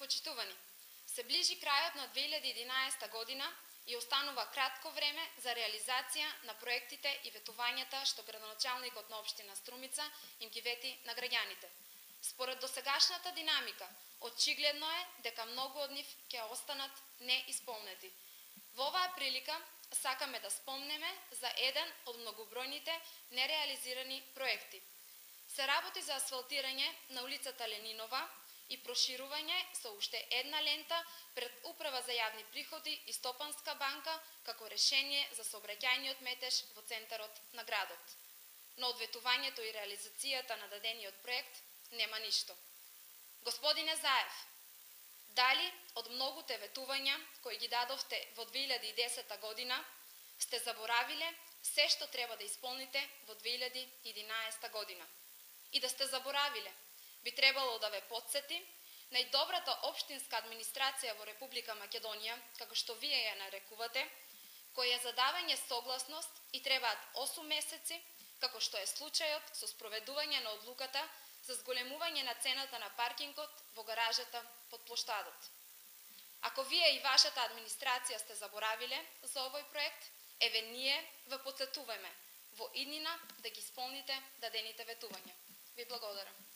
Почитувани, се ближи крајот на 2011 година и останува кратко време за реализација на проектите и ветувањата што градоначалникот на општина Струмица им ги вети на граѓаните. Според досегашната динамика, очигледно е дека многу од нив ќе останат неисполнети. Во оваа прилика сакаме да спомнеме за еден од многобројните нереализирани проекти. Се работи за асфалтирање на улицата Ленинова и проширување со уште една лента пред Управа за јавни приходи и Стопанска банка како решение за сообраќајниот метеж во центарот на градот. Но од ветувањето и реализацијата на дадениот проект нема ништо. Господине Заев, дали од многуте ветувања кои ги дадовте во 2010 година сте заборавиле се што треба да исполните во 2011 година? И да сте заборавиле, би требало да ве потсети најдобрата општинска администрација во Република Македонија, како што вие ја нарекувате, која за давање согласност и требаат 8 месеци, како што е случајот со спроведување на одлуката за зголемување на цената на паркингот во гаражата под плоштадот. Ако вие и вашата администрација сте заборавиле за овој проект, еве ние ве потсетуваме во иднина да ги исполните дадените ветувања. Ви благодарам.